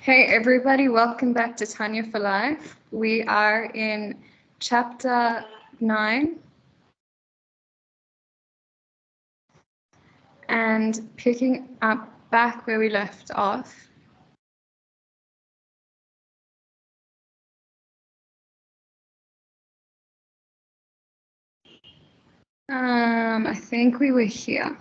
Hey everybody, welcome back to Tanya for Life. We are in chapter 9 and picking up back where we left off. I think we were here.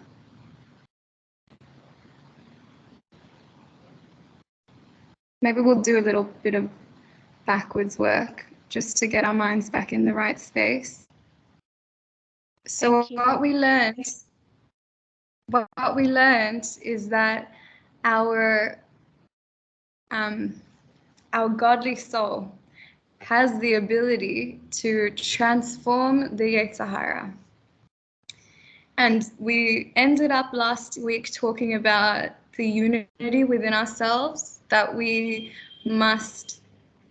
Maybe we'll do a little bit of backwards work just to get our minds back in the right space. So what we learned is that our godly soul has the ability to transform the Yetzer Hara. And we ended up last week talking about the unity within ourselves, that we must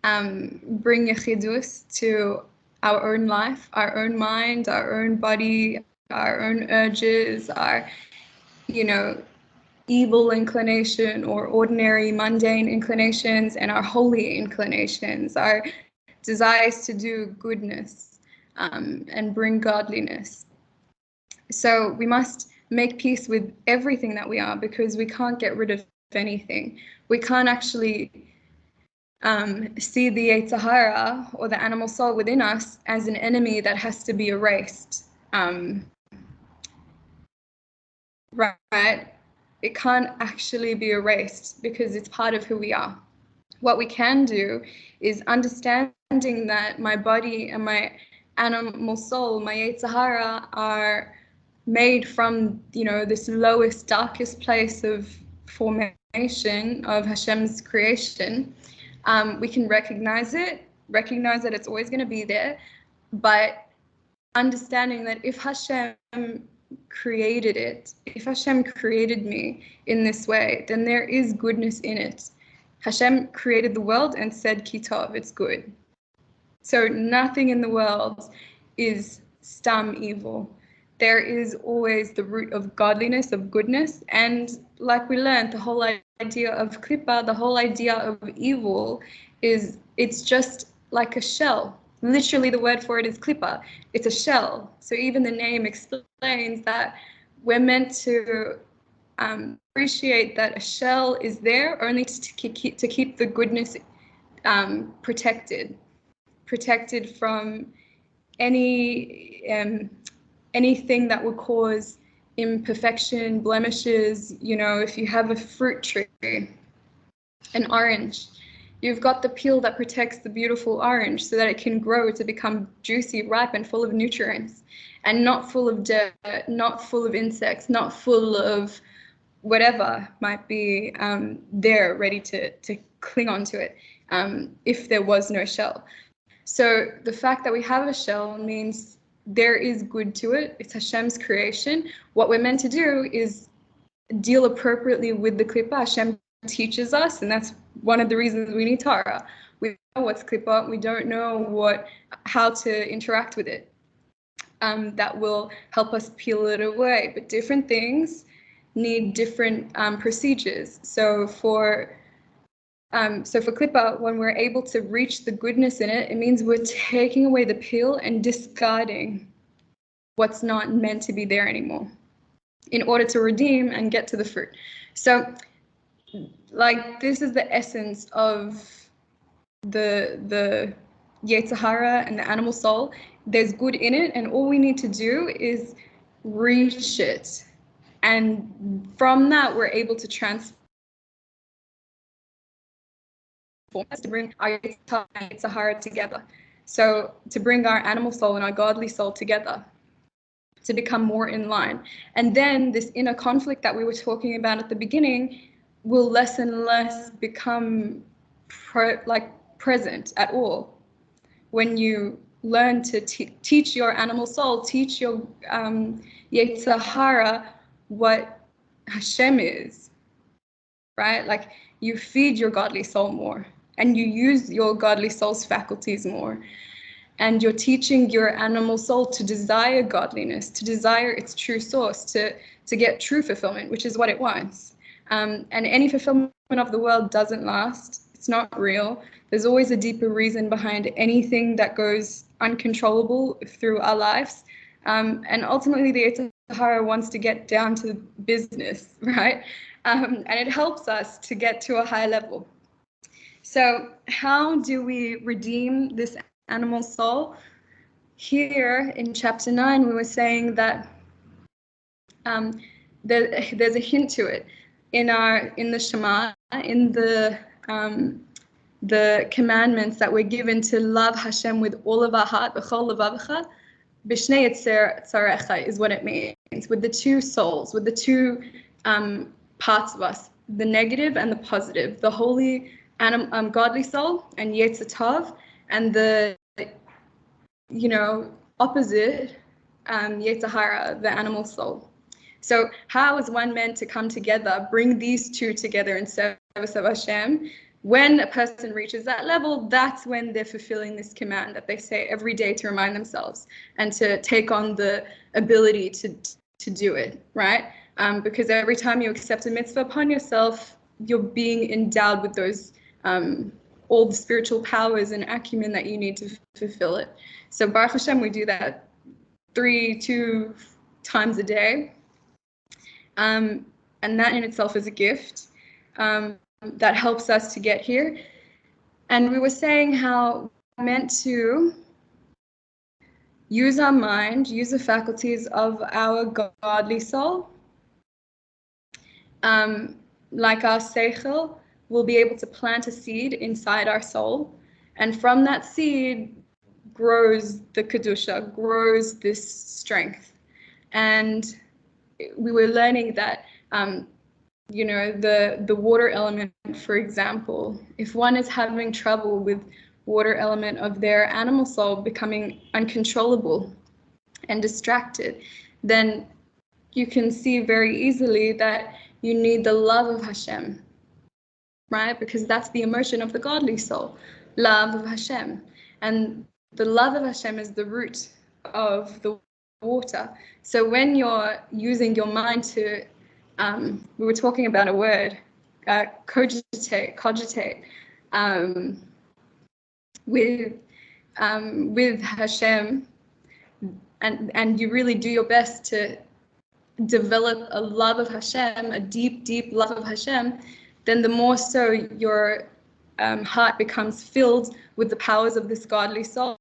bring Yechidus to our own life, our own mind, our own body, our own urges, our, evil inclination or ordinary mundane inclinations, and our holy inclinations, our desires to do goodness and bring godliness. So we must make peace with everything that we are, because we can't get rid of anything. We can't actually see the Yetzer Hara or the animal soul within us as an enemy that has to be erased. Right? It can't actually be erased because it's part of who we are. What we can do is understanding that my body and my animal soul, my Yetzer Hara, are made from, this lowest, darkest place of formation of Hashem's creation. We can recognize that it's always going to be there, but understanding that if Hashem created it, if Hashem created me in this way, then there is goodness in it. Hashem created the world and said, Ki tov, it's good. So nothing in the world is stam evil. There is always the root of godliness, of goodness. And like we learned, the whole idea of klippa, the whole idea of evil is, it's just like a shell. Literally the word for it is klippa. It's a shell. So even the name explains that we're meant to appreciate that a shell is there only to keep the goodness protected from anything that would cause imperfection, blemishes. If you have a fruit tree, an orange, you've got the peel that protects the beautiful orange so that it can grow to become juicy, ripe, and full of nutrients, and not full of dirt, not full of insects, not full of whatever might be there ready to cling onto it if there was no shell. So the fact that we have a shell means there is good to it. It's Hashem's creation. What we're meant to do is deal appropriately with the klippa. Hashem teaches us, and that's one of the reasons we need Torah. We know what's klippa. We don't know how to interact with it. That will help us peel it away. But different things need different procedures. So for klippa, when we're able to reach the goodness in it, it means we're taking away the peel and discarding what's not meant to be there anymore in order to redeem and get to the fruit. So this is the essence of the Yetzer Hara and the animal soul. There's good in it, and all we need to do is reach it. And from that, we're able to transform, to bring our Yetzer Hara together. So to bring our animal soul and our godly soul together, to become more in line. And then this inner conflict that we were talking about at the beginning will less and less become present at all. When you learn to teach your animal soul, teach your Yetzer Hara what Hashem is, right? You feed your godly soul more, and you use your godly soul's faculties more. And you're teaching your animal soul to desire godliness, to desire its true source, to get true fulfillment, which is what it wants. And any fulfillment of the world doesn't last. It's not real. There's always a deeper reason behind anything that goes uncontrollable through our lives. And ultimately, the Yetzer Hara wants to get down to business, right? And it helps us to get to a high level. So how do we redeem this animal soul? Here in chapter 9, we were saying that there's a hint to it in the Shema, in the commandments that we're given to love Hashem with all of our heart, b'chol levavecha, b'shnei tzarecha is what it means, with the two souls, with the two parts of us, the negative and the positive, the holy godly soul and Yetzer Tov, and the opposite Yetzer Hara, the animal soul. So how is one meant to come together, bring these two together in service of Hashem? When a person reaches that level, that's when they're fulfilling this command that they say every day to remind themselves and to take on the ability to do it, right? Because every time you accept a mitzvah upon yourself, you're being endowed with those all the spiritual powers and acumen that you need to fulfill it. So Baruch Hashem, we do that 2 times a day. And that in itself is a gift that helps us to get here. And we were saying how we're meant to use our mind, use the faculties of our godly soul. Like our seichel, we'll be able to plant a seed inside our soul. And from that seed grows the Kedusha, grows this strength. And we were learning that, the water element, for example, if one is having trouble with water element of their animal soul becoming uncontrollable and distracted, then you can see very easily that you need the love of Hashem, right? Because that's the emotion of the godly soul, love of Hashem. And the love of Hashem is the root of the water. So when you're using your mind to, we were talking about a word, cogitate, with Hashem, and you really do your best to develop a love of Hashem, a deep, deep love of Hashem, then the more so your heart becomes filled with the powers of this godly soul,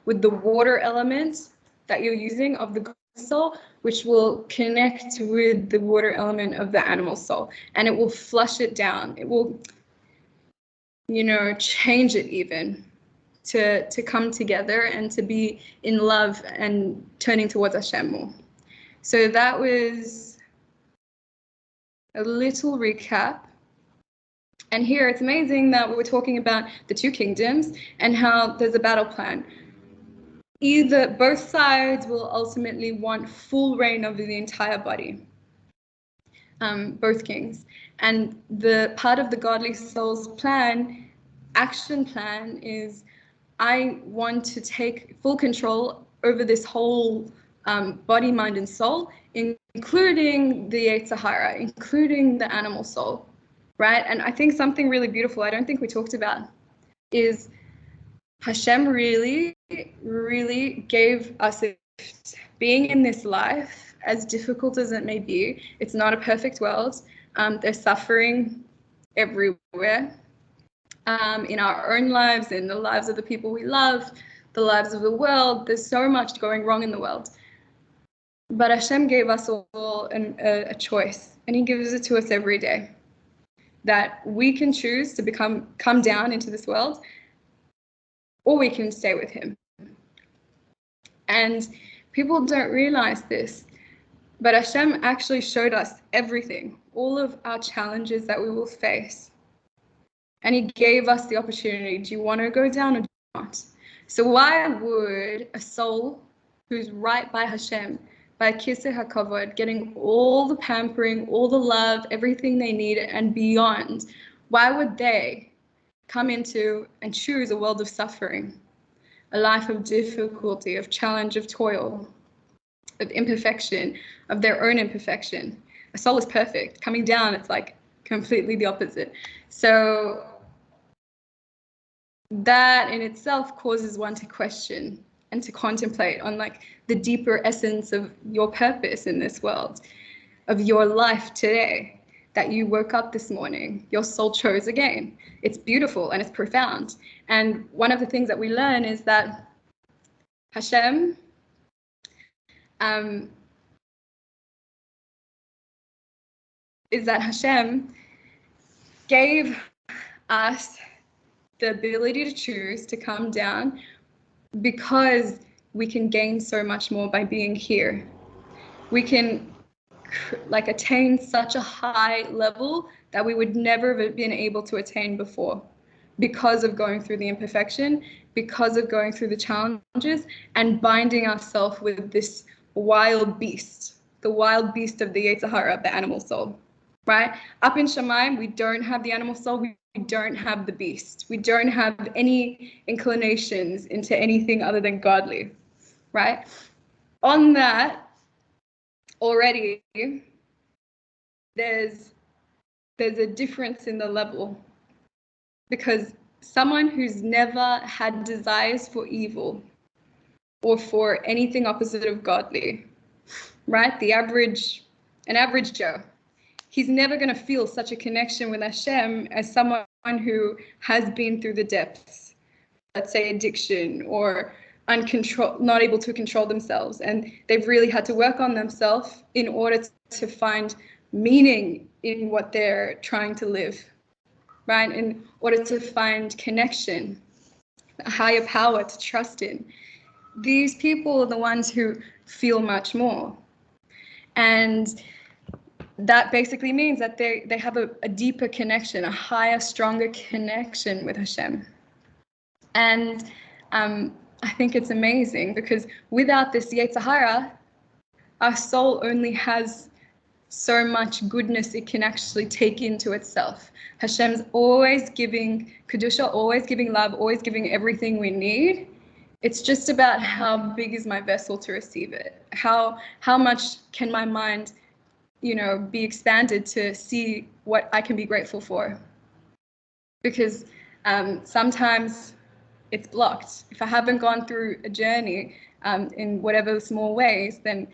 with the water element that you're using of the godly soul, which will connect with the water element of the animal soul, and it will flush it down. It will, change it even to come together and to be in love and turning towards Hashem more. So that was a little recap. And here it's amazing that we were talking about the two kingdoms and how there's a battle plan. Both sides will ultimately want full reign over the entire body, both kings. And the part of the godly soul's action plan is, I want to take full control over this whole body, mind, and soul, including the Yetzer Hara, including the animal soul, right? And I think something really beautiful, I don't think we talked about, is Hashem really, really gave us a gift. Being in this life, as difficult as it may be, it's not a perfect world. There's suffering everywhere, in our own lives, in the lives of the people we love, the lives of the world. There's so much going wrong in the world. But Hashem gave us all a choice, and He gives it to us every day, that we can choose to come down into this world, or we can stay with Him. And people don't realize this, but Hashem actually showed us everything, all of our challenges that we will face. And He gave us the opportunity. Do you want to go down or do you not? So why would a soul who's right by Hashem, by Kiseh HaKavod, getting all the pampering, all the love, everything they need and beyond, why would they come into and choose a world of suffering, a life of difficulty, of challenge, of toil, of imperfection, of their own imperfection? A soul is perfect. Coming down, it's like completely the opposite. So that in itself causes one to question and to contemplate on like the deeper essence of your purpose in this world, of your life today, that you woke up this morning, your soul chose again. It's beautiful and it's profound. And one of the things that we learn is that Hashem gave us the ability to choose to come down because we can gain so much more by being here. We can like attain such a high level that we would never have been able to attain before, because of going through the imperfection, because of going through the challenges and binding ourselves with this wild beast, the wild beast of the Yetzer Hara, the animal soul, right? Up in Shamayim, we don't have the animal soul, we don't have the beast, we don't have any inclinations into anything other than godly, right? On that, already there's a difference in the level, because someone who's never had desires for evil or for anything opposite of godly, right? An average Joe, he's never going to feel such a connection with Hashem as someone who has been through the depths, let's say addiction or not able to control themselves, and they've really had to work on themselves in order to find meaning in what they're trying to live, right? In order to find connection, a higher power to trust in. These people are the ones who feel much more. And that basically means that they have a deeper connection, a higher, stronger connection with Hashem. And I think it's amazing, because without this Yetzer Hara, our soul only has so much goodness it can actually take into itself. Hashem's always giving Kedusha, always giving love, always giving everything we need. It's just about how big is my vessel to receive it? How much can my mind, be expanded to see what I can be grateful for? Because sometimes it's blocked. If I haven't gone through a journey in whatever small ways, then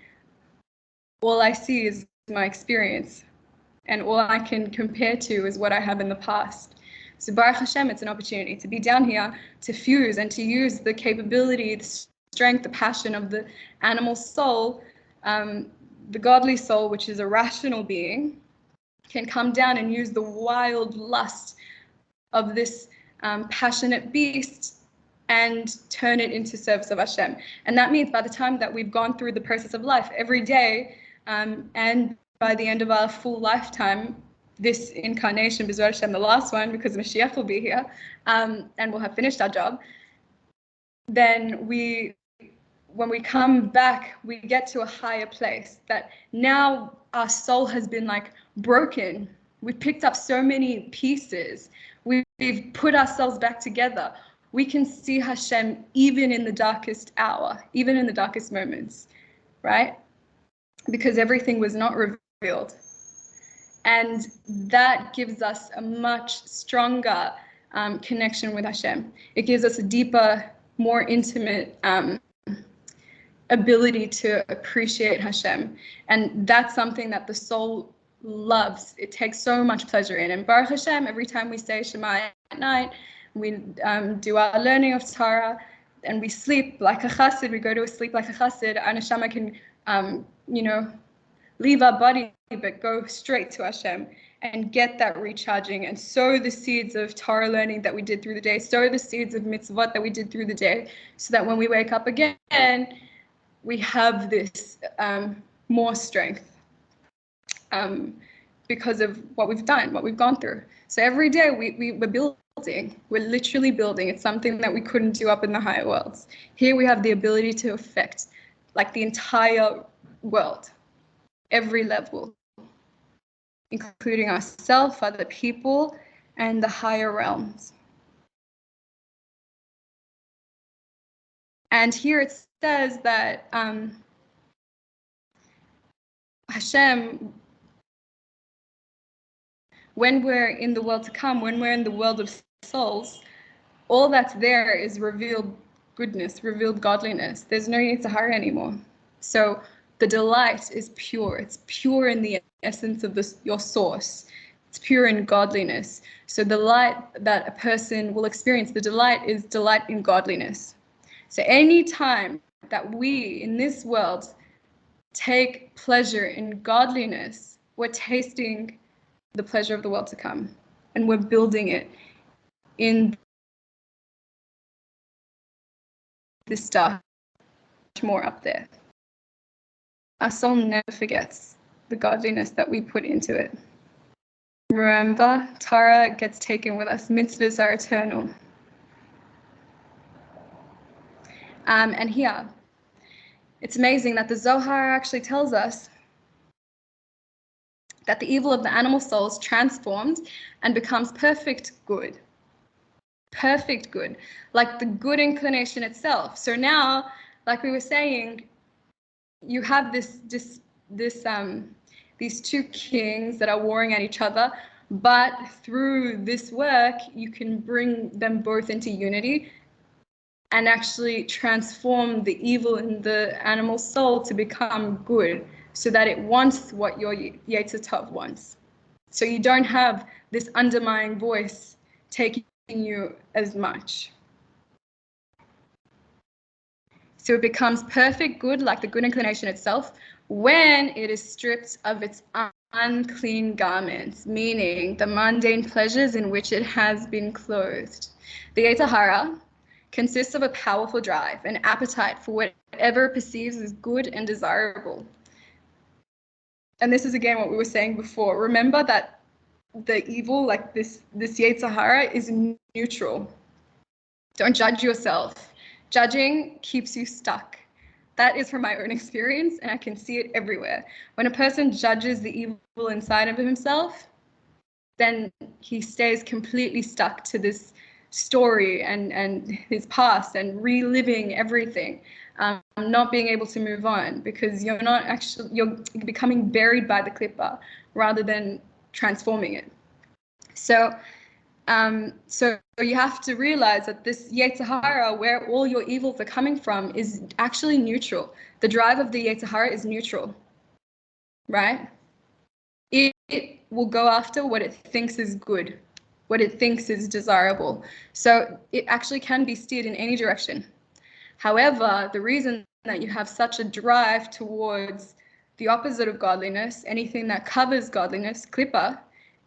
all I see is my experience, and all I can compare to is what I have in the past. So Baruch Hashem, it's an opportunity to be down here, to fuse and to use the capability, the strength, the passion of the animal soul, the godly soul, which is a rational being, can come down and use the wild lust of this passionate beast and turn it into service of Hashem. And that means by the time that we've gone through the process of life every day, and by the end of our full lifetime, this incarnation, B'ezrat Hashem, the last one, because Mashiach will be here, and we'll have finished our job, then when we come back, we get to a higher place, that now our soul has been like broken. We've picked up so many pieces. We've put ourselves back together. We can see Hashem even in the darkest hour, even in the darkest moments, right? Because everything was not revealed. And that gives us a much stronger connection with Hashem. It gives us a deeper, more intimate ability to appreciate Hashem. And that's something that the soul loves. It takes so much pleasure in. And Baruch Hashem, every time we say Shema at night, we do our learning of Torah, and we sleep like a chassid, we go to sleep like a chassid. Our neshama can leave our body, but go straight to Hashem and get that recharging and sow the seeds of Torah learning that we did through the day, sow the seeds of mitzvot that we did through the day, so that when we wake up again, we have this more strength because of what we've done, what we've gone through. So every day we're building, we're literally building. It's something that we couldn't do up in the higher worlds. Here we have the ability to affect like the entire world, every level, including ourselves, other people, and the higher realms. And here it says that Hashem, when we're in the world to come, when we're in the world of souls, all that's there is revealed goodness, revealed godliness. There's no Yetzer Hara anymore. So the delight is pure. It's pure in the essence of your source. It's pure in godliness. So the light that a person will experience, the delight is delight in godliness. So any time that we in this world take pleasure in godliness, we're tasting the pleasure of the world to come, and we're building it in this stuff more up there. Our soul never forgets the godliness that we put into it. Remember, Torah gets taken with us. Mitzvahs are eternal. And here, it's amazing that the Zohar actually tells us that the evil of the animal soul is transformed and becomes perfect good. Perfect good, like the good inclination itself. So now, like we were saying, you have these two kings that are warring at each other, but through this work, you can bring them both into unity and actually transform the evil in the animal soul to become good, so that it wants what your Yetzer Tov wants. So you don't have this undermining voice taking you as much. So it becomes perfect good, like the good inclination itself, when it is stripped of its unclean garments, meaning the mundane pleasures in which it has been clothed. The Yetzer Hara consists of a powerful drive, an appetite for whatever it perceives as good and desirable. And this is again what we were saying before. Remember that the evil, like this Yetzer Hara, is neutral. Don't judge yourself. Judging keeps you stuck. That is from my own experience, and I can see it everywhere. When a person judges the evil inside of himself, then he stays completely stuck to this story and his past and reliving everything, not being able to move on, because you're becoming buried by the klippa rather than transforming it. So you have to realize that this Yetzer Hara, where all your evils are coming from, is actually neutral. The drive of the Yetzer Hara is neutral, right? It will go after what it thinks is good, what it thinks is desirable. So it actually can be steered in any direction. However, the reason that you have such a drive towards the opposite of godliness, anything that covers godliness, klippa,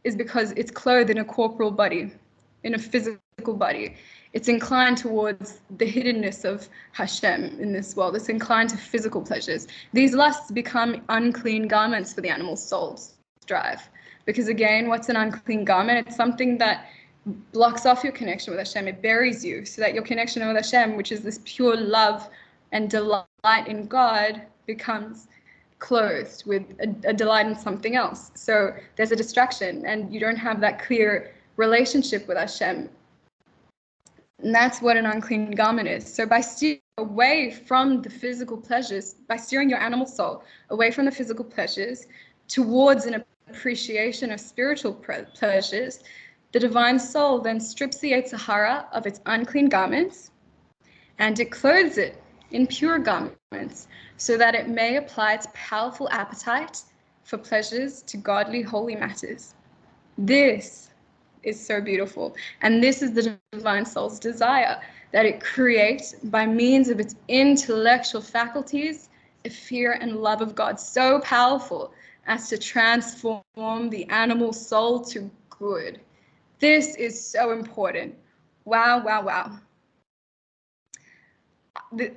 is because it's clothed in a corporal body, in a physical body. It's inclined towards the hiddenness of Hashem in this world. It's inclined to physical pleasures. These lusts become unclean garments for the animal soul's drive. Because again, what's an unclean garment? It's something that blocks off your connection with Hashem. It buries you, so that your connection with Hashem, which is this pure love and delight in God, becomes clothed with a delight in something else. So there's a distraction, and you don't have that clear relationship with Hashem. And that's what an unclean garment is. So by steering away from the physical pleasures, by steering your animal soul away from the physical pleasures towards an appreciation of spiritual pleasures, the divine soul then strips the Yetzer Hara of its unclean garments, and it clothes it in pure garments, so that it may apply its powerful appetite for pleasures to godly, holy matters. This is so beautiful. And this is the divine soul's desire, that it create, by means of its intellectual faculties, a fear and love of God so powerful as to transform the animal soul to good. This is so important. Wow, wow, wow. This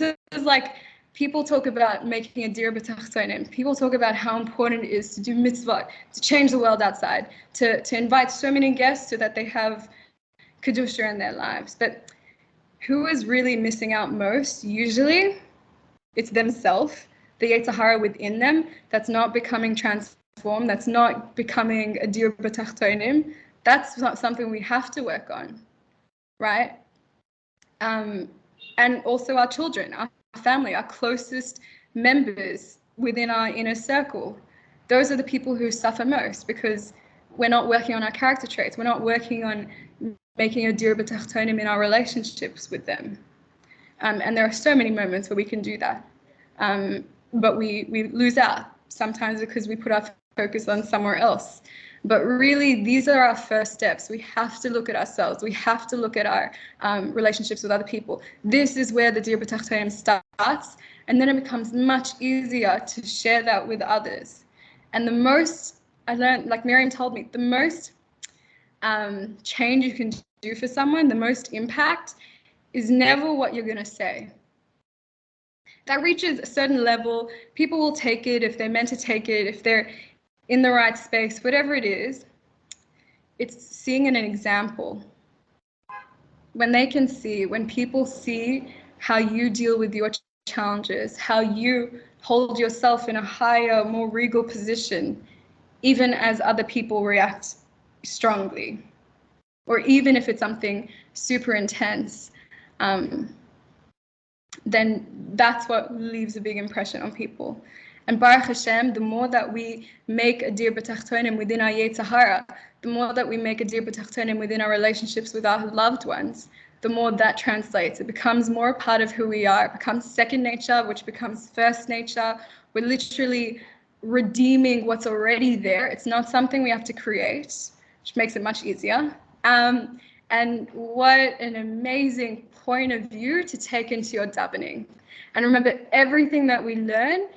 is like, people talk about making a Dirah Betachtonim. People talk about how important it is to do mitzvot, to change the world outside, to invite so many guests so that they have kedusha in their lives. But who is really missing out most? Usually, it's themselves, the Yetzer Hara within them, that's not becoming transformed, that's not becoming a Dirah Betachtonim. That's not something we have to work on, right? And also our children, our family, our closest members within our inner circle. Those are the people who suffer most, because we're not working on our character traits. We're not working on making a Dirah Betachtonim in our relationships with them. And there are so many moments where we can do that. But we lose out sometimes because we put our focus on somewhere else. But really, these are our first steps. We have to look at ourselves. We have to look at our relationships with other people. This is where the Dirah Betachtonim starts, and then it becomes much easier to share that with others. And the most, I learned, like Miriam told me, the most change you can do for someone, the most impact, is never what you're going to say. That reaches a certain level. People will take it if they're meant to take it, if they're in the right space, whatever it is. It's seeing an example. When they can see, when people see how you deal with your challenges, how you hold yourself in a higher, more regal position, even as other people react strongly, or even if it's something super intense, then that's what leaves a big impression on people. And Baruch Hashem, the more that we make a Dirah Betachtonim within our Yetzer Hara, the more that we make a Dirah Betachtonim within our relationships with our loved ones, the more that translates. It becomes more a part of who we are. It becomes second nature, which becomes first nature. We're literally redeeming what's already there. It's not something we have to create, which makes it much easier. And what an amazing point of view to take into your davening. And remember, everything that we learn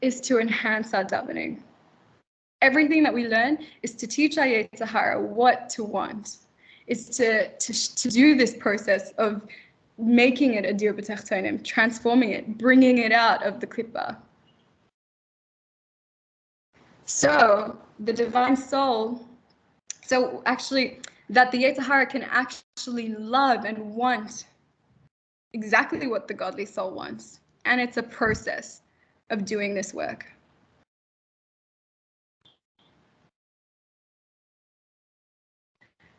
is to enhance our davening. Everything that we learn is to teach our Yetzer Hara what to want. Is to do this process of making it a Dirah Betachtonim, transforming it, bringing it out of the klippa. So the divine soul, so actually that the Yetzer Hara can actually love and want exactly what the godly soul wants. And it's a process of doing this work.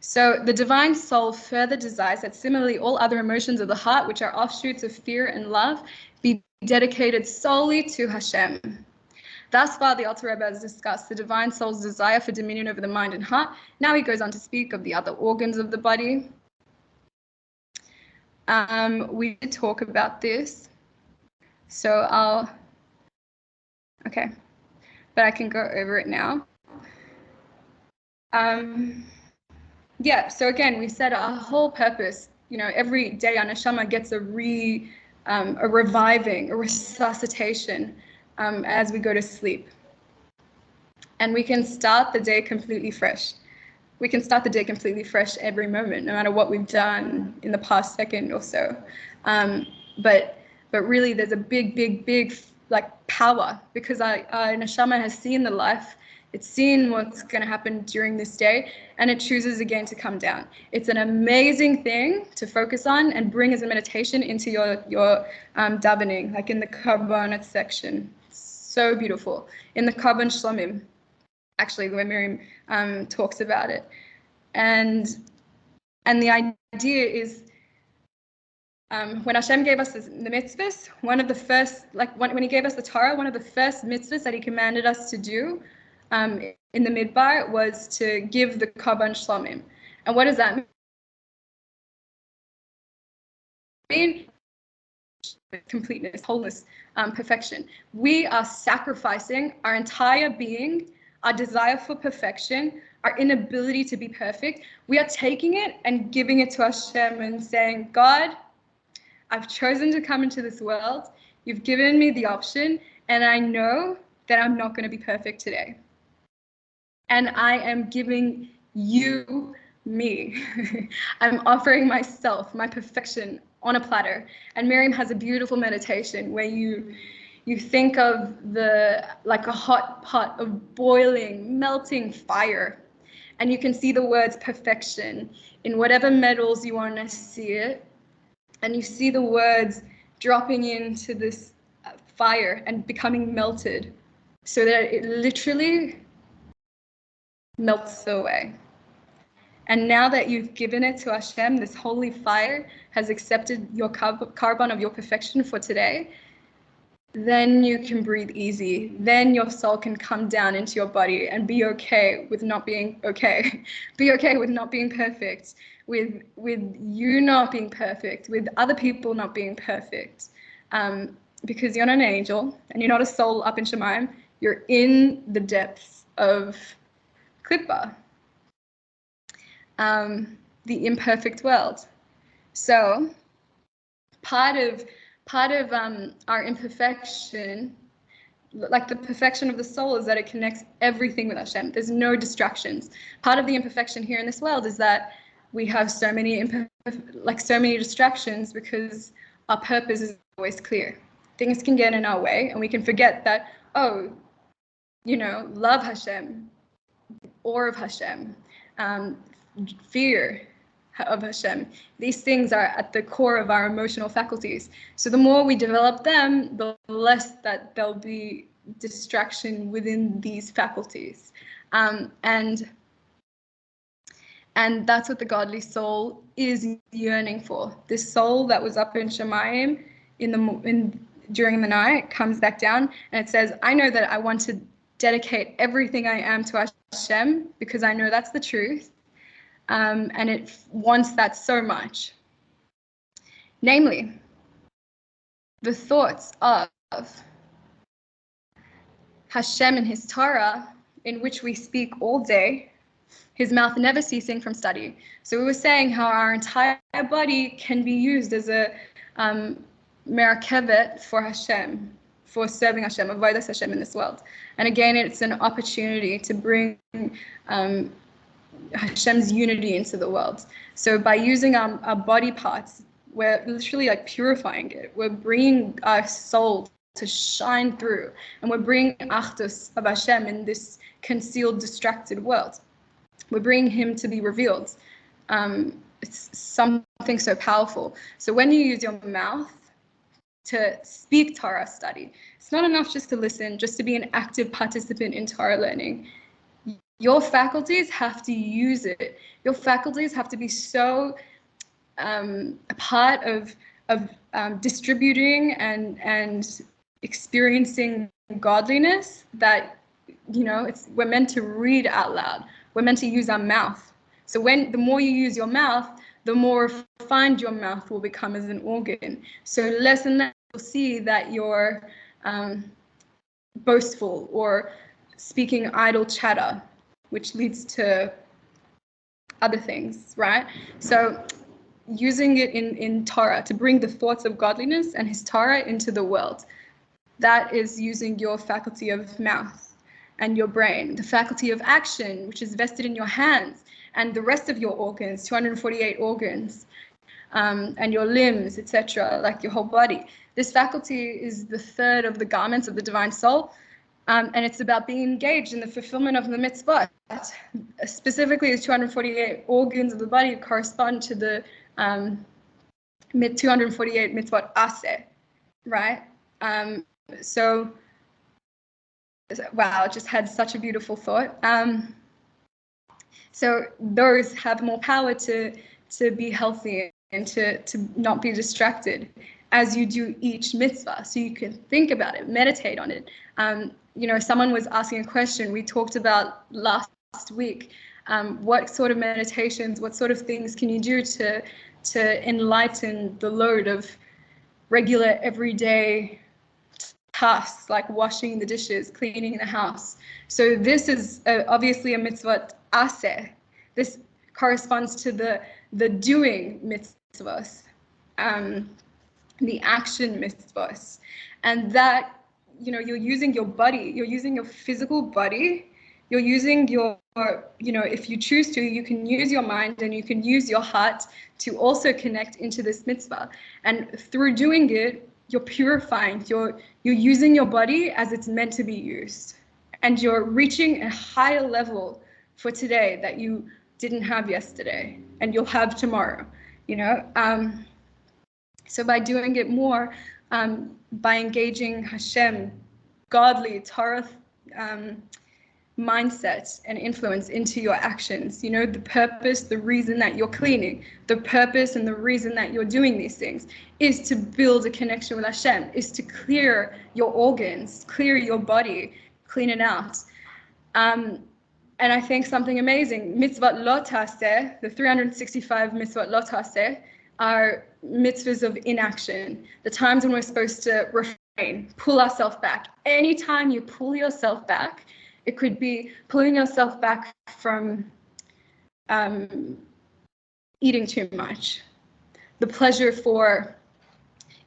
So the divine soul further desires that similarly all other emotions of the heart, which are offshoots of fear and love, be dedicated solely to Hashem. Thus far, the Alter Rebbe has discussed the divine soul's desire for dominion over the mind and heart. Now he goes on to speak of the other organs of the body. We did talk about this, so okay, but I can go over it now. Yeah, so again, we said our whole purpose, every day our neshama gets a reviving, a resuscitation as we go to sleep. And we can start the day completely fresh. We can start the day completely fresh every moment, no matter what we've done in the past second or so. But really, there's a big like power, because our neshama has seen the life. It's seen what's going to happen during this day, and it chooses again to come down. It's an amazing thing to focus on and bring as a meditation into your davening, like in the Karbonet section. So beautiful. In the Karbon Shlomim, actually, where Miriam talks about it. And the idea is, when Hashem gave us the mitzvahs, one of the first, when he gave us the Torah, one of the first mitzvahs that he commanded us to do in the Midbar was to give the Karbon Shlomim. And what does that mean? Completeness, wholeness, perfection. We are sacrificing our entire being, our desire for perfection, our inability to be perfect. We are taking it and giving it to Hashem and saying, God, I've chosen to come into this world. You've given me the option, and I know that I'm not going to be perfect today. And I am giving you me. I'm offering myself, my perfection, on a platter. And Miriam has a beautiful meditation where you think of like a hot pot of boiling, melting fire, and you can see the words perfection in whatever metals you want to see it, and you see the words dropping into this fire and becoming melted so that it literally melts away. And now that you've given it to Hashem, this holy fire has accepted your carbon of your perfection for today. then you can breathe easy. Then your soul can come down into your body and be okay with not being okay. Be okay with not being perfect, with you not being perfect, with other people not being perfect. Because you're not an angel and you're not a soul up in Shemayim. You're in the depths of Klippa, the imperfect world. So part of our imperfection, like the perfection of the soul, is that it connects everything with Hashem. There's no distractions. Part of the imperfection here in this world is that we have so many distractions because our purpose is always clear. Things can get in our way and we can forget that, oh, love Hashem, awe of Hashem, fear of Hashem. These things are at the core of our emotional faculties. So the more we develop them, the less that there'll be distraction within these faculties. And that's what the godly soul is yearning for. This soul that was up in Shemayim during the night comes back down and it says, I know that I want to dedicate everything I am to Hashem because I know that's the truth. And it wants that so much. Namely, the thoughts of Hashem and his Torah, in which we speak all day, his mouth never ceasing from study. So we were saying how our entire body can be used as a merakevet for Hashem, for serving Hashem, avodas Hashem in this world. And again, it's an opportunity to bring Hashem's unity into the world. So by using our body parts, we're literally like purifying it. We're bringing our soul to shine through, and we're bringing achdus of Hashem in this concealed, distracted world. We're bringing him to be revealed. It's something so powerful. So when you use your mouth to speak Torah study, it's not enough just to listen, just to be an active participant in Torah learning. Your faculties have to use it. Your faculties have to be so a part of distributing and experiencing godliness that, we're meant to read out loud. We're meant to use our mouth. So the more you use your mouth, the more refined your mouth will become as an organ. So less and less you'll see that you're boastful or speaking idle chatter, which leads to other things, right? So using it in Torah to bring the thoughts of godliness and his Torah into the world, that is using your faculty of mouth and your brain, the faculty of action, which is vested in your hands, and the rest of your organs, 248 organs, and your limbs, etc., like your whole body. This faculty is the third of the garments of the divine soul, and it's about being engaged in the fulfillment of the mitzvot. Specifically, the 248 organs of the body correspond to the 248 Mitzvot Ta'aseh, right? So, wow, just had such a beautiful thought. So those have more power to be healthy and to not be distracted as you do each mitzvah. So you can think about it, meditate on it. Someone was asking a question we talked about last week. What sort of meditations, what sort of things can you do to enlighten the load of regular, everyday tasks like washing the dishes, cleaning the house? So this is obviously a Mitzvot Ta'aseh. This corresponds to the doing mitzvahs, the action mitzvahs, and that you're using your body, you're using your physical body, you're using your if you choose to, you can use your mind and you can use your heart to also connect into this mitzvah. And through doing it, you're purifying, you're using your body as it's meant to be used, and you're reaching a higher level for today that you didn't have yesterday and you'll have tomorrow. So by doing it more, by engaging Hashem, godly Torah mindset and influence into your actions. You know, the purpose, the reason that you're cleaning, the purpose and the reason that you're doing these things is to build a connection with Hashem, is to clear your organs, clear your body, clean it out. And I think something amazing, Mitzvot Lo Ta'aseh, the 365 Mitzvot Lo Ta'aseh, are mitzvahs of inaction, the times when we're supposed to refrain, pull ourselves back. Anytime you pull yourself back, it could be pulling yourself back from eating too much, the pleasure for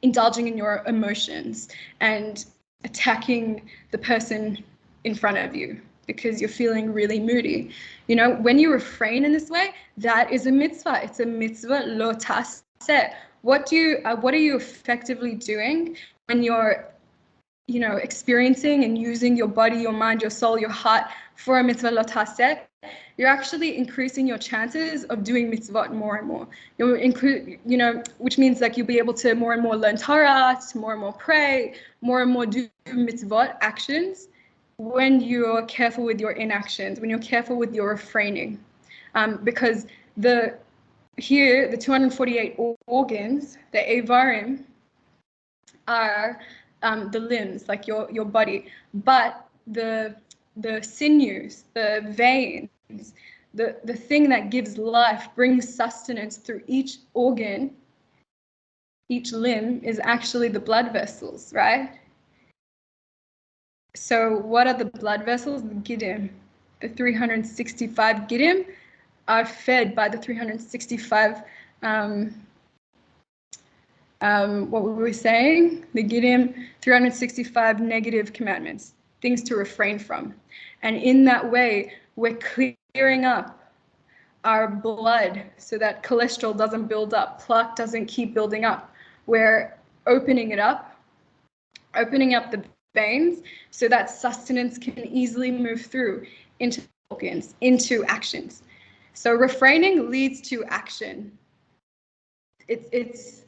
indulging in your emotions and attacking the person in front of you because you're feeling really moody. You know, when you refrain in this way, that is a mitzvah. It's a mitzvah lo ta'aseh. What are you effectively doing when you're, you know, experiencing and using your body, your mind, your soul, your heart for a mitzvah lo ta'aseh? You're actually increasing your chances of doing mitzvot more and more. You know, which means like you'll be able to more and more learn Torah, to more and more pray, more and more do mitzvot actions when you're careful with your inactions, when you're careful with your refraining. Because the 248 organs, the Avarim, are the limbs, like your body, but the sinews, the veins, the thing that gives life, brings sustenance through each organ, each limb, is actually the blood vessels, right? So what are the blood vessels? The Giddim. The 365 Giddim are fed by the 365, what were we saying? The Giddim, 365 negative commandments, things to refrain from. And in that way, we're clearing up our blood so that cholesterol doesn't build up, plaque doesn't keep building up. We're opening it up, opening up the veins so that sustenance can easily move through into organs, into actions. So refraining leads to action. It's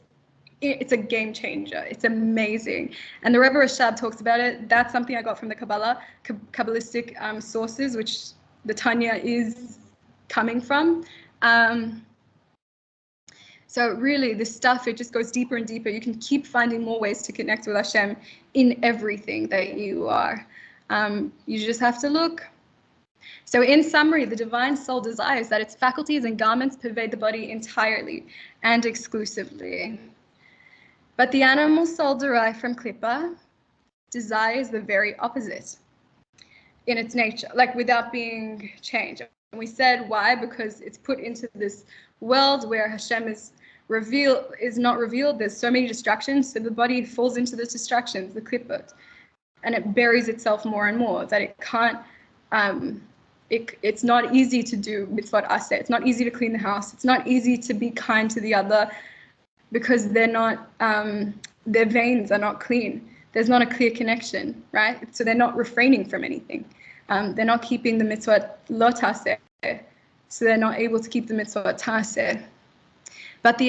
a game changer. It's amazing. And the Rebbe Rashab talks about it. That's something I got from the Kabbalistic sources, which the Tanya is coming from. So really, this stuff, it just goes deeper and deeper. You can keep finding more ways to connect with Hashem in everything that you are. You just have to look. So in summary, the divine soul desires that its faculties and garments pervade the body entirely and exclusively. But the animal soul derived from Klippa desires the very opposite in its nature, like without being changed. And we said why? Because it's put into this world where Hashem is not revealed. There's so many distractions, so the body falls into the distractions, the klippot, and it buries itself more and more, that it can't, it's not easy to do Mitzvot Ta'aseh. It's not easy to clean the house. It's not easy to be kind to the other because they're not, their veins are not clean. There's not a clear connection, right? So they're not refraining from anything. They're not keeping the Mitzvot Lo Ta'aseh, so they're not able to keep the Mitzvot Ta'aseh. But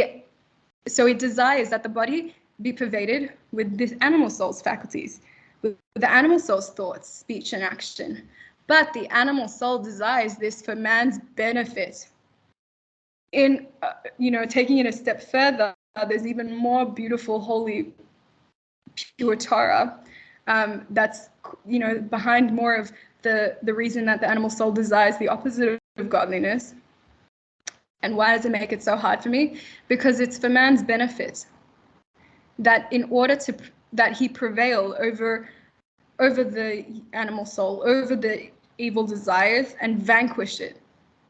so it desires that the body be pervaded with this animal soul's faculties, with the animal soul's thoughts, speech, and action. But the animal soul desires this for man's benefit. In, taking it a step further, there's even more beautiful, holy, pure Torah that's, behind more of the reason that the animal soul desires the opposite of godliness. And why does it make it so hard for me? Because it's for man's benefit. That in order that he prevail over the animal soul, over the evil desires, and vanquish it,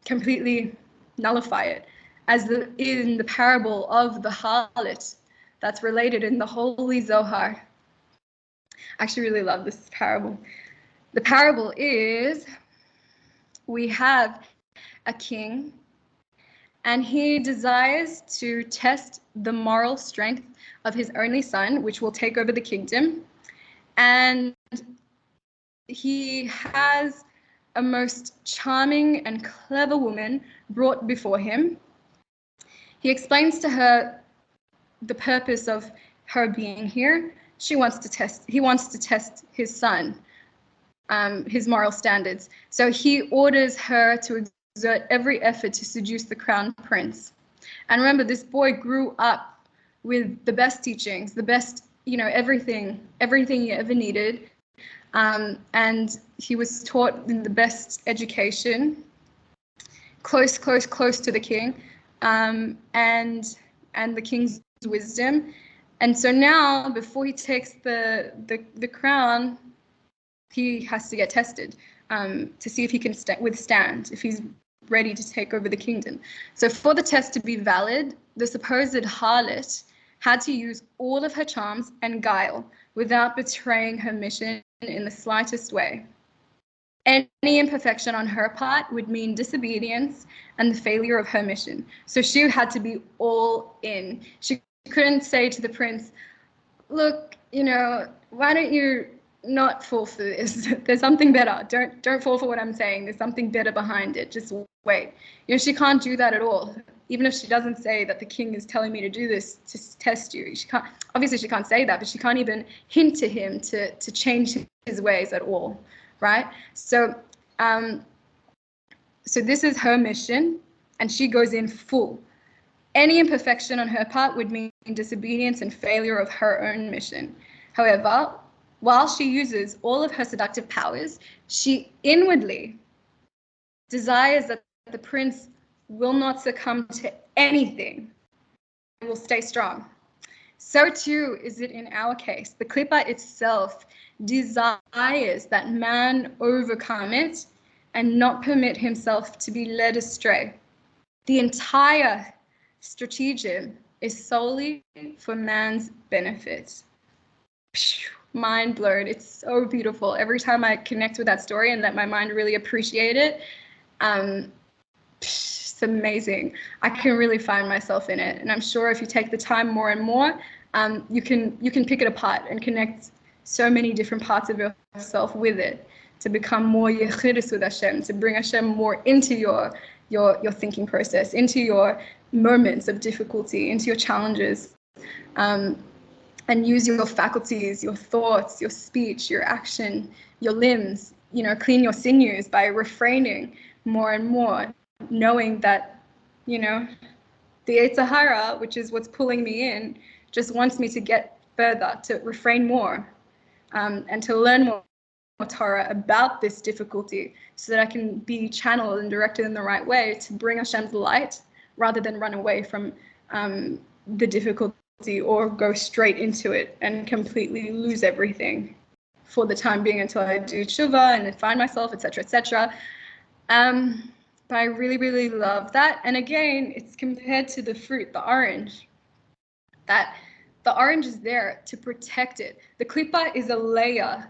completely nullify it, as in the parable of the harlot that's related in the Holy Zohar. I actually really love this parable. The parable is, we have a king, and he desires to test the moral strength of his only son, which will take over the kingdom. And he has a most charming and clever woman brought before him. He explains to her the purpose of her being here. He wants to test his son. his moral standards. So he orders her to exert every effort to seduce the crown prince. And remember, this boy grew up with the best teachings, the best, everything he ever needed. And he was taught in the best education, close to the king, and the king's wisdom. And so now, before he takes the crown, he has to get tested to see if he can withstand, if he's ready to take over the kingdom. So for the test to be valid, the supposed harlot had to use all of her charms and guile without betraying her mission in the slightest way. Any imperfection on her part would mean disobedience and the failure of her mission. So she had to be all in. She couldn't say to the prince, look, why don't you not fall for this? There's something better. Don't fall for what I'm saying. There's something better behind it. Just wait. She can't do that at all. Even if she doesn't say that the king is telling me to do this to test you, she can't say that, but she can't even hint to him to change his ways at all, right? So this is her mission, and she goes in full. Any imperfection on her part would mean disobedience and failure of her own mission. However, while she uses all of her seductive powers, she inwardly desires that the prince will not succumb to anything and will stay strong. So too is it in our case. The Klippa itself desires that man overcome it and not permit himself to be led astray. The entire stratagem is solely for man's benefit. Mind blown. It's so beautiful. Every time I connect with that story and let my mind really appreciate it, it's amazing. I can really find myself in it, and I'm sure if you take the time more and more, you can pick it apart and connect so many different parts of yourself with it to become more yechidus with Hashem, to bring Hashem more into your thinking process, into your moments of difficulty, into your challenges, and use your faculties, your thoughts, your speech, your action, your limbs, clean your sinews by refraining more and more, knowing that, the Yetzer Hara, which is what's pulling me in, just wants me to get further, to refrain more, and to learn more Torah about this difficulty so that I can be channeled and directed in the right way to bring Hashem's light rather than run away from the difficulty or go straight into it and completely lose everything for the time being until I do tshuva and find myself, etc., etc. But I really, really love that. And again, it's compared to the fruit, the orange, that the orange is there to protect it. The klippa is a layer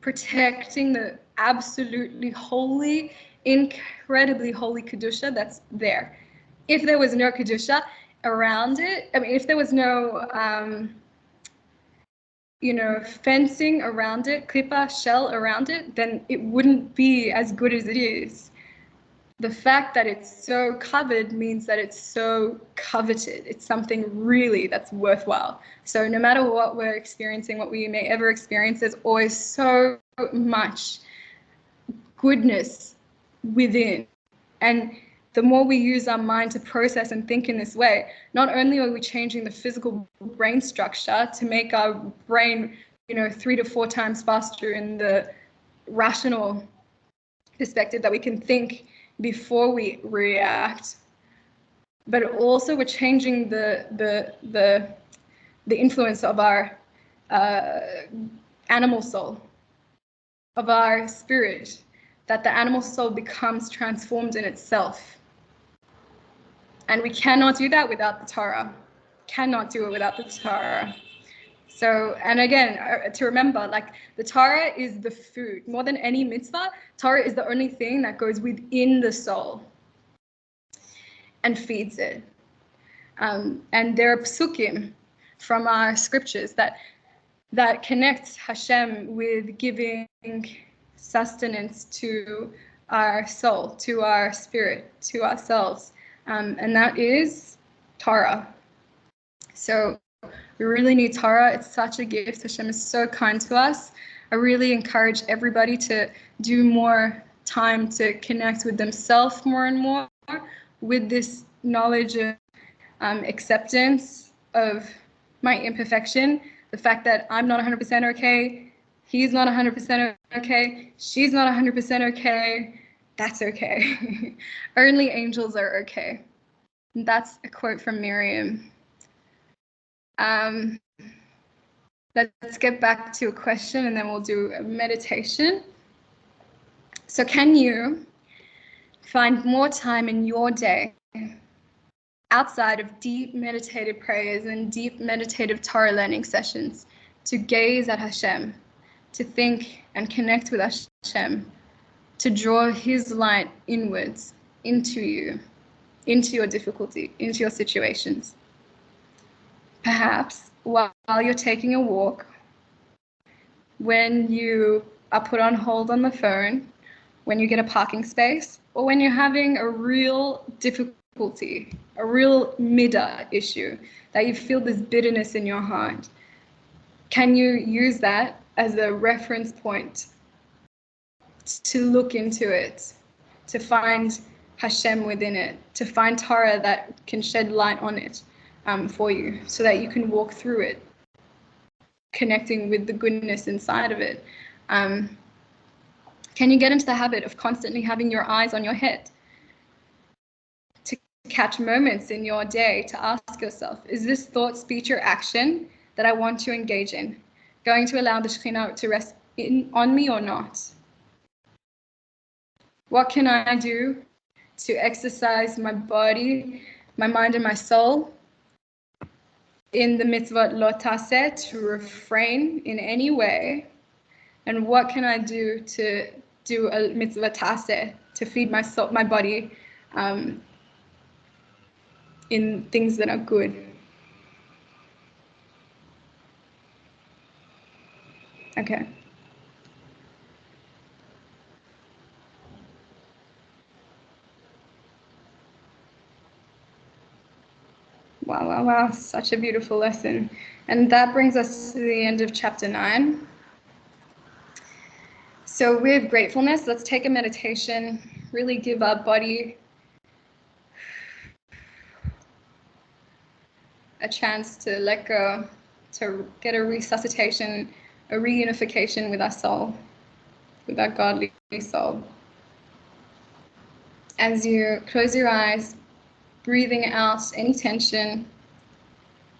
protecting the absolutely holy, incredibly holy kedusha that's there. If there was no kedusha around it, if there was no, fencing around it, klippa, shell around it, then it wouldn't be as good as it is. The fact that it's so covered means that it's so coveted. It's something really that's worthwhile. So no matter what we're experiencing, what we may ever experience, there's always so much goodness within. And the more we use our mind to process and think in this way, not only are we changing the physical brain structure to make our brain, 3 to 4 times faster in the rational perspective that we can think before we react, but also we're changing the influence of our animal soul, of our spirit, that the animal soul becomes transformed in itself. And we cannot do that without the Torah. Cannot do it without the Torah. So, and again, to remember, the Torah is the food. More than any mitzvah, Torah is the only thing that goes within the soul and feeds it. And there are psukim from our scriptures that connect Hashem with giving sustenance to our soul, to our spirit, to ourselves. And that is Torah. So we really need Torah. It's such a gift. Hashem is so kind to us. I really encourage everybody to do more time to connect with themselves more and more with this knowledge of acceptance of my imperfection, the fact that I'm not 100% okay, he's not 100% okay, she's not 100% okay. That's okay. Only angels are okay. And that's a quote from Miriam. Let's get back to a question and then we'll do a meditation. So can you find more time in your day outside of deep meditative prayers and deep meditative Torah learning sessions to gaze at Hashem, to think and connect with Hashem, to draw his light inwards into you, into your difficulty, into your situations? Perhaps while you're taking a walk, when you are put on hold on the phone, when you get a parking space, or when you're having a real difficulty, a real midah issue, that you feel this bitterness in your heart, can you use that as a reference point to look into it, to find Hashem within it, to find Torah that can shed light on it for you, so that you can walk through it, connecting with the goodness inside of it? Can you get into the habit of constantly having your eyes on your head, to catch moments in your day to ask yourself, is this thought, speech, or action that I want to engage in going to allow the Shekhinah to rest on me or not? What can I do to exercise my body, my mind, and my soul in the Mitzvot Lo Ta'aseh to refrain in any way? And what can I do to do a Mitzvah Ta'aseh to feed my soul, my body, in things that are good? Okay. Wow, wow, wow, such a beautiful lesson. And that brings us to the end of chapter 9. So with gratefulness, let's take a meditation, really give our body a chance to let go, to get a resuscitation, a reunification with our soul, with our godly soul. As you close your eyes, breathing out any tension,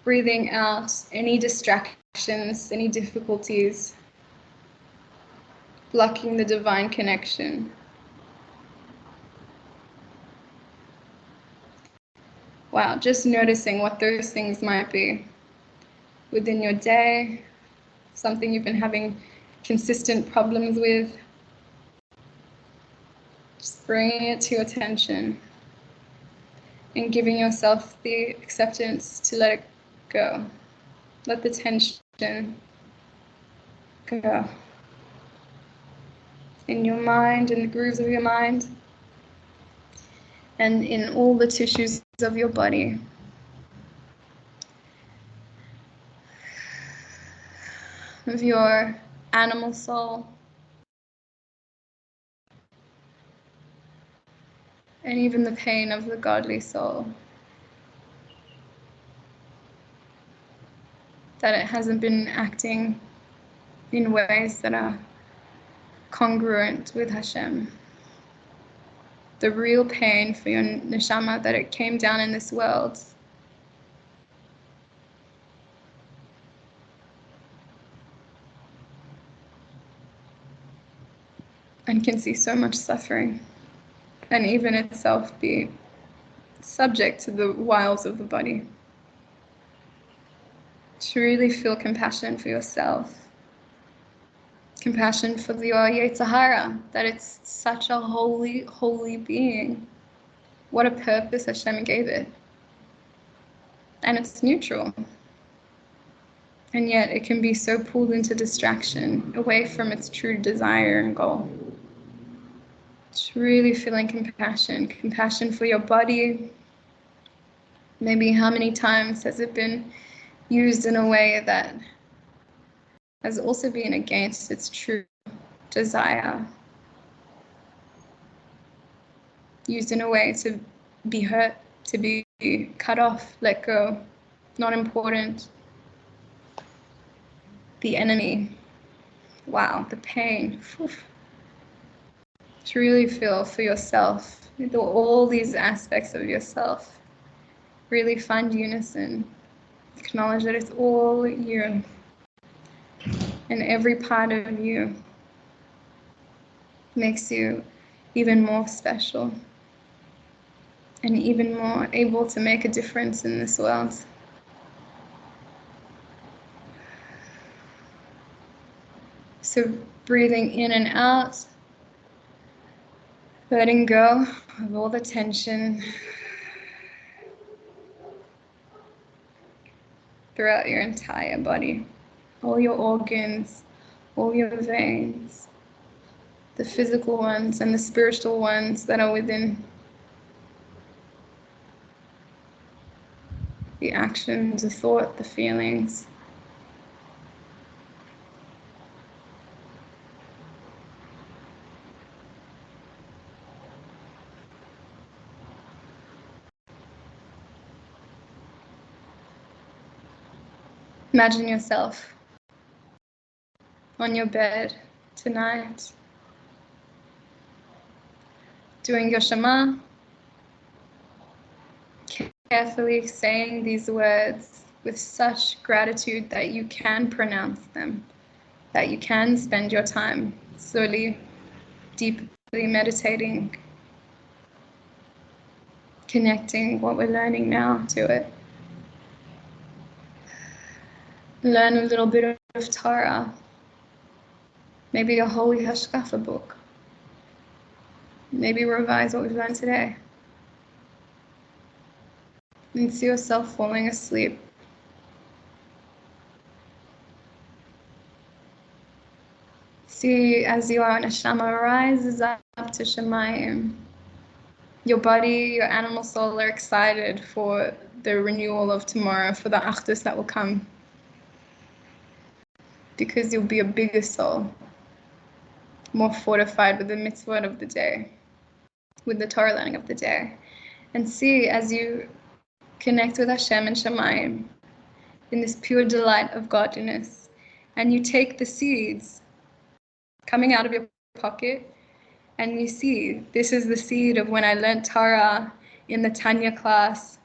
breathing out any distractions, any difficulties, blocking the divine connection. Wow, just noticing what those things might be within your day, something you've been having consistent problems with. Just bringing it to your attention and giving yourself the acceptance to let it go. Let the tension go in your mind, in the grooves of your mind, and in all the tissues of your body. Of your animal soul, and even the pain of the godly soul. That it hasn't been acting in ways that are congruent with Hashem. The real pain for your neshama, that it came down in this world and can see so much suffering, and even itself be subject to the wiles of the body. To really feel compassion for yourself, compassion for your Yetzer Hara, that it's such a holy, holy being. What a purpose Hashem gave it. And it's neutral. And yet it can be so pulled into distraction, away from its true desire and goal. Just really feeling compassion for your body. Maybe how many times has it been used in a way that as also being against its true desire, used in a way to be hurt, to be cut off, let go, not important. The enemy, wow, the pain. Oof. To really feel for yourself, all these aspects of yourself. Really find unison. Acknowledge that it's all you and every part of you makes you even more special and even more able to make a difference in this world. So breathing in and out, letting go of all the tension throughout your entire body, all your organs, all your veins, the physical ones and the spiritual ones that are within. The actions, the thought, the feelings. Imagine yourself on your bed tonight, doing your Shema, carefully saying these words with such gratitude that you can pronounce them, that you can spend your time slowly, deeply meditating, connecting what we're learning now to it. Learn a little bit of Torah, maybe a holy hashkafa book, maybe revise what we've learned today. And see yourself falling asleep. See as your neshama rises up to Shemayim. Your body, your animal soul are excited for the renewal of tomorrow, for the achdus that will come. Because you'll be a bigger soul, more fortified with the mitzvot of the day, with the Torah learning of the day. And see as you connect with Hashem and Shemayim in this pure delight of godliness, and you take the seeds coming out of your pocket, and you see, this is the seed of when I learned Torah in the Tanya class,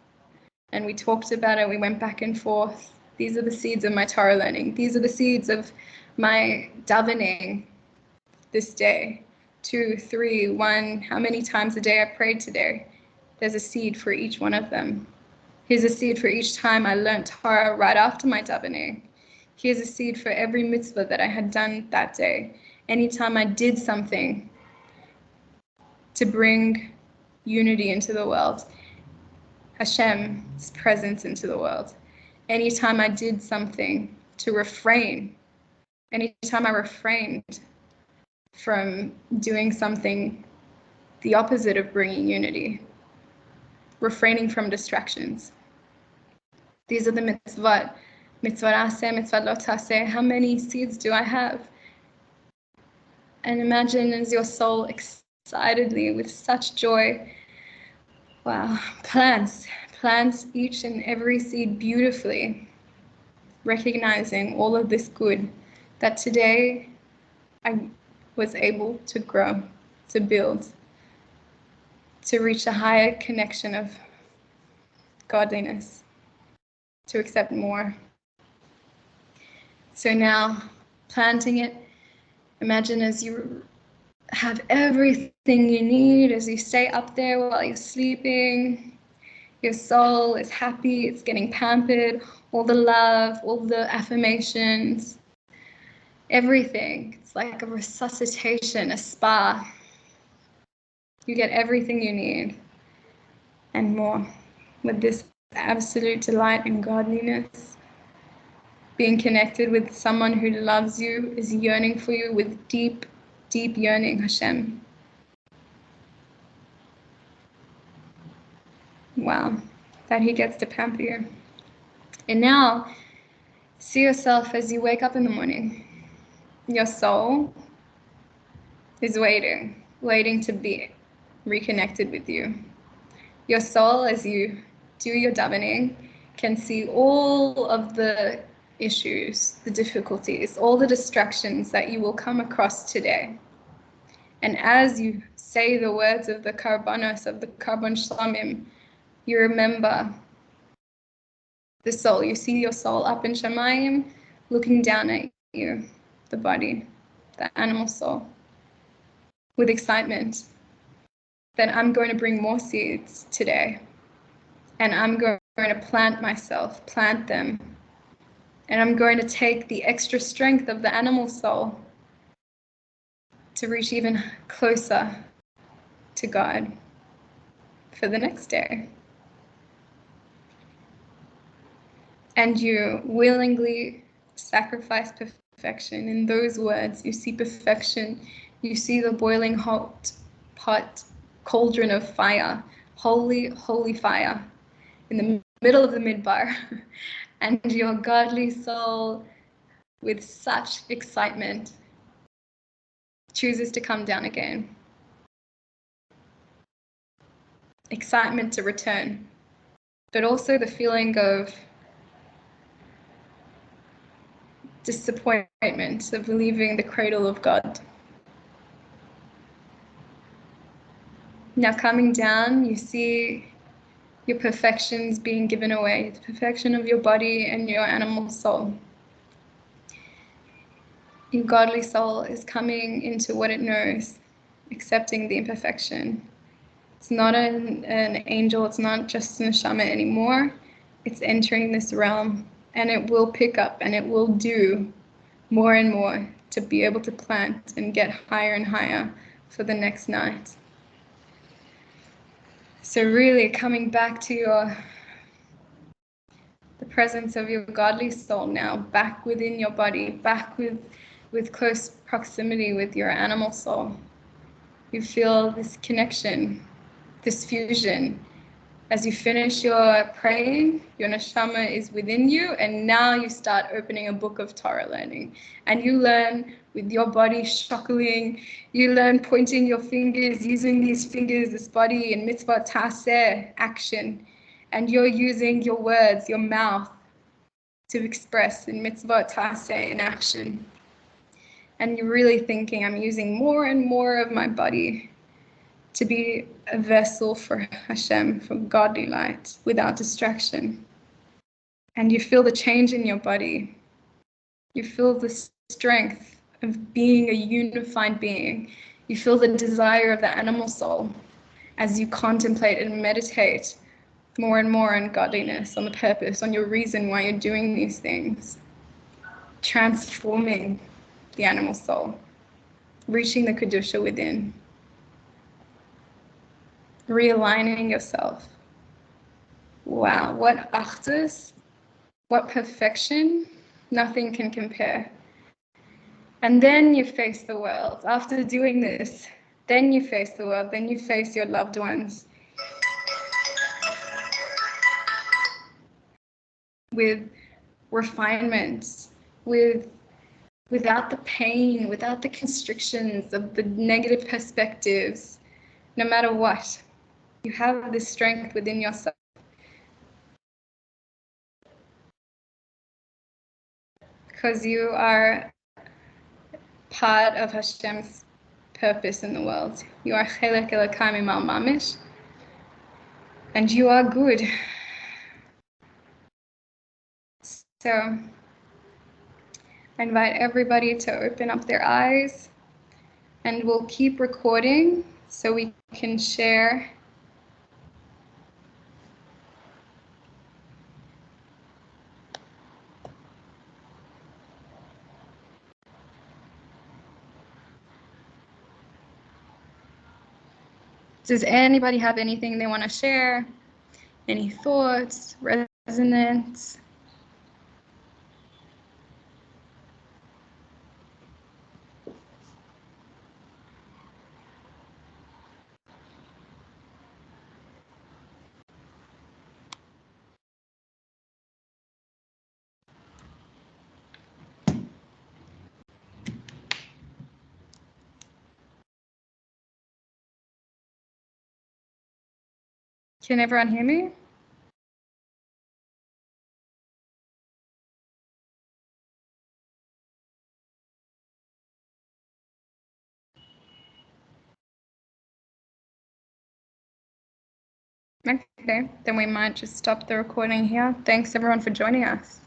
and we talked about it, we went back and forth. These are the seeds of my Torah learning. These are the seeds of my davening this day. 2, 3, 1, how many times a day I prayed today. There's a seed for each one of them. Here's a seed for each time I learned Torah right after my davening. Here's a seed for every mitzvah that I had done that day. Anytime I did something to bring unity into the world, Hashem's presence into the world. Anytime I did something to refrain, anytime I refrained from doing something the opposite of bringing unity, refraining from distractions. These are the mitzvot. Mitzvot Ta'aseh, Mitzvah Lo Ta'aseh. How many seeds do I have? And imagine as your soul excitedly, with such joy, wow, plants each and every seed beautifully, recognizing all of this good that today I was able to grow, to build, to reach a higher connection of godliness, to accept more. So now, planting it, imagine as you have everything you need, as you stay up there while you're sleeping, your soul is happy, it's getting pampered, all the love, all the affirmations, everything. It's like a resuscitation, a spa. You get everything you need and more with this absolute delight in godliness. Being connected with someone who loves you, is yearning for you with deep, deep yearning, Hashem. Wow, that he gets to pamper you. And now, see yourself as you wake up in the morning. Your soul is waiting to be reconnected with you. Your soul, as you do your davening, can see all of the issues, the difficulties, all the distractions that you will come across today. And as you say the words of the karbanos, of the karbon shlamim, you remember the soul. You see your soul up in Shamayim, looking down at you, the body, the animal soul, with excitement. Then I'm going to bring more seeds today. And I'm going to plant them. And I'm going to take the extra strength of the animal soul to reach even closer to God for the next day. And you willingly sacrifice perfection. In those words, you see perfection. You see the boiling hot pot, cauldron of fire, holy, holy fire in the middle of the midbar. And your godly soul, with such excitement, chooses to come down again. Excitement to return, but also the feeling of disappointment of leaving the cradle of God. Now coming down, you see your perfections being given away, the perfection of your body and your animal soul. Your godly soul is coming into what it knows, accepting the imperfection. It's not an angel, it's not just an neshama anymore. It's entering this realm, and it will pick up and it will do more and more to be able to plant and get higher and higher for the next night. So really coming back to the presence of your godly soul now, back within your body, back with close proximity with your animal soul. You feel this connection, this fusion. As you finish your praying, your neshama is within you, and now you start opening a book of Torah learning. And you learn with your body shuckling, you learn pointing your fingers, using these fingers, this body in Mitzvot Ta'aseh action. And you're using your words, your mouth, to express in Mitzvot Ta'aseh in action. And you're really thinking, I'm using more and more of my body to be a vessel for Hashem, for godly light, without distraction. And you feel the change in your body. You feel the strength of being a unified being. You feel the desire of the animal soul as you contemplate and meditate more and more on godliness, on the purpose, on your reason why you're doing these things. Transforming the animal soul, reaching the Kedusha within. Realigning yourself. Wow, what achdus, what perfection, nothing can compare. And then you face the world. After doing this, then you face the world, then you face your loved ones. With refinements, without the pain, without the constrictions of the negative perspectives, no matter what. You have this strength within yourself. Because you are part of Hashem's purpose in the world. You are chelek elokam imal mamish, and you are good. So I invite everybody to open up their eyes, and we'll keep recording so we can share. Does anybody have anything they want to share? Any thoughts, resonance? Can everyone hear me? Okay, then we might just stop the recording here. Thanks everyone for joining us.